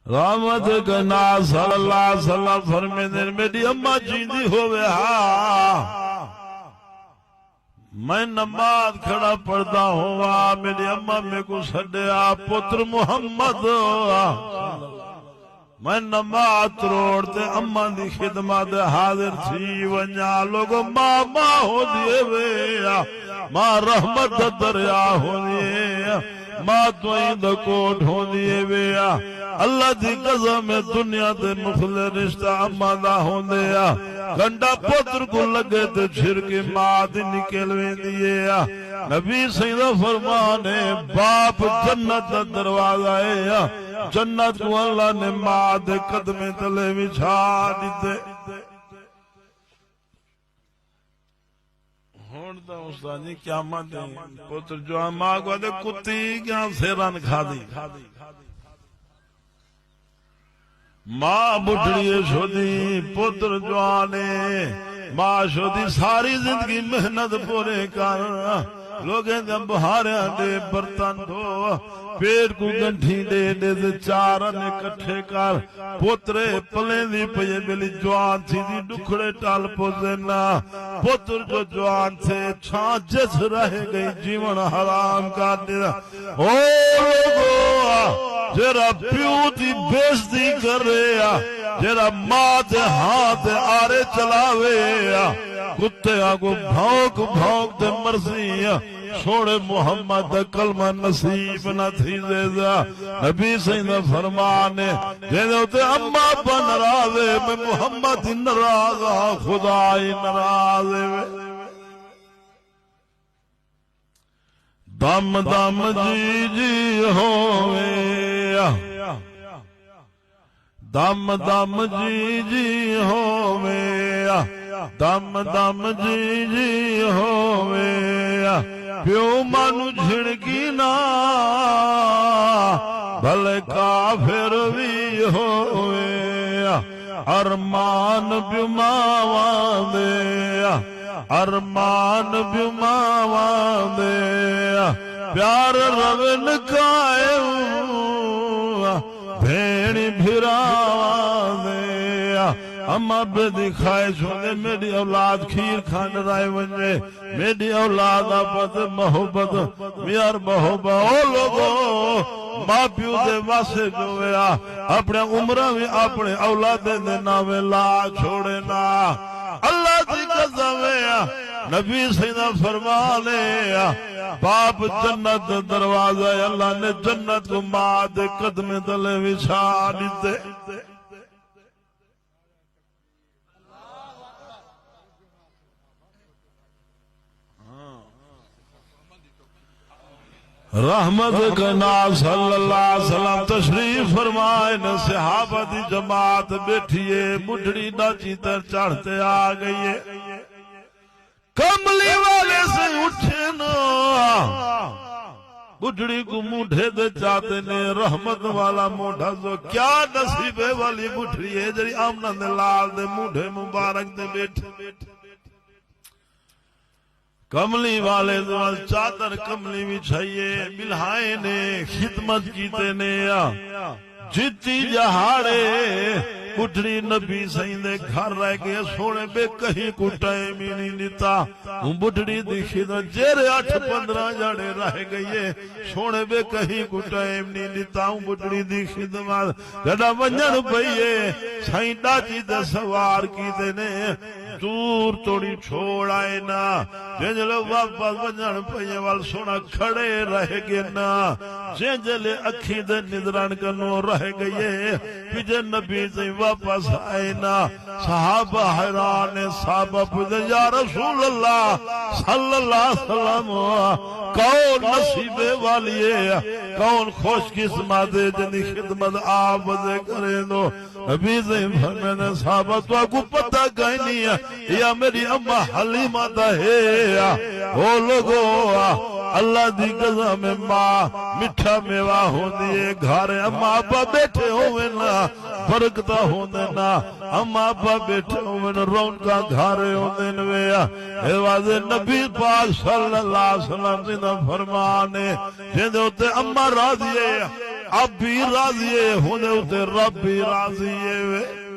رحمت کنا صلی اللہ علیہ وسلم فرمے دن میری اماں جیندی ہوئے میں نماز کھڑا پڑھتا ہوا میری اماں میں کو سڈیا پتر محمد میں نماز تروڑتے اماں دی خدمت حاضر تھی ونیا لوگ ماں ہو دیے وے ماں رحمت دریا ہو دیے ماں تو ایند کوٹ ہو دیے وے اللہ دی قسم دنیا دے مخلص رشتہ اماں دا ہوندیا گنڈا پتر کو لگے تے چھڑکے ماں دی نکل ویندی ہے نبی سیدہ فرمانے باپ جنت دا دروازہ ہے جنت کو اللہ نے ماں دے قدمے تلے بچھا دیتے ہونتا استاد جی کیا مت پتر جو ماں کو دے کتی کیا سیران کھا دی ماں بڑھڑی شدی پتر جوانے ماں شدی ساری زندگی محنت پورے کر لوگیں دے بہاریاں دے برتن دھو پیٹ کو گنٹھی دے دے چارن اکٹھے کر پوترے پلیں دی پئے ملی جوان تھی دی ڈکھڑے ٹال پوزینا پوتر جو جوان تھے چھان جس رہ گئی جیون حرام کا دے او لوگو جیرا پیو دی بیزتی کر رہے جیرا ماں دے ہاتھ آرے چلاوے کتے آگو بھونک بھونک دے مرضی چھوڑے محمد کلمہ نصیب نہ تھی زیزا نبی سیدہ فرمانے جیدے ہوتے اماں پا نرازے میں محمد نرازہ خدای نرازے دم دم جی جی ہوئے دم دم جی جی ہوئے دم دم جی جی ہوئے پیو مانو جھڑکی نا بھلے کافر بھی ہوئے ارمان بھی ماواں دے ارمان بھی ماواں دے پیار رون قائم بھیڑی بھراواں دے اما بے دکھائے چھوڑے میری اولاد کھیر کھان رائے ونجے میری اولاد آپت محبت میار محبت او لوگو ماں پیو دے واسے جو ویا اپنے عمرہ میں اپنے اولاد دے ناوے لا چھوڑے نا اللہ دی قسم ویا نبی سیدہ فرمانے باپ جنت دروازہ اللہ نے جنت کو ماں دے قدم تلے بچھا دیتے رحمت کا نام صلی اللہ علیہ وسلم تشریف فرمائے نہ صحابہ دی جماعت بیٹھیے بڑھڑی ناچی تر چڑھتے آ گئی کملی والے سے اٹھے نا بڑھڑی کو موڑھے دے چاہتے نے رحمت والا موڑھا سو کیا نصیبے والی بڑھڑی ہے جری آمنہ دے لال دے موڑھے مبارک دے بیٹھے کملی والے دوال چادر کملی بھی چھائیے ملہائے نے خدمت کیتے نے جتی جہاڑے بڑھڑی نبی سیندے گھر رہ گئے سونے بے کہیں کو ٹائم ہی نہیں دیتا بڑھڑی دی خدمت جیرے 8-15 جاڑے رہ گئے سونے بے کہیں کو ٹائم نہیں دیتا بڑھڑی دی خدمت جڑا ونجن بھئیے سائیں ڈاچی دے سوار کیتے نے دور توڑی چھوڑ آئے نا جنجلے واپس ونجن پہیے وال سونا کھڑے رہ گئے نا جنجلے اکھی دے ندران کنو رہ گئے پیجے نبی سے واپس آئے نا صحابہ حیران صحابہ پیجے یا رسول اللہ صلی اللہ علیہ وسلم کون نصیبے والی ہے کون خوش قسمت جنی خدمت آپ وزے کرے دو نبی سے فرمانے صحابہ تو کو پتہ کہیں نہیں ہے یا میری اماں حلیمہ دا ہے او لوگو اللہ دی قسم میں ماں مٹھا میوہ ہو دیئے گھارے اماں ابا بیٹھے ہوئے نا برکتہ ہونے نا اماں ابا بیٹھے ہوئے نا رون کا گھارے ہونے نویا حواز نبی پاک صلی اللہ علیہ وسلم نے فرمانے جن ہوتے اماں راضی ہے اب بھی راضی ہے ہونے اتے رب بھی راضی ہے وے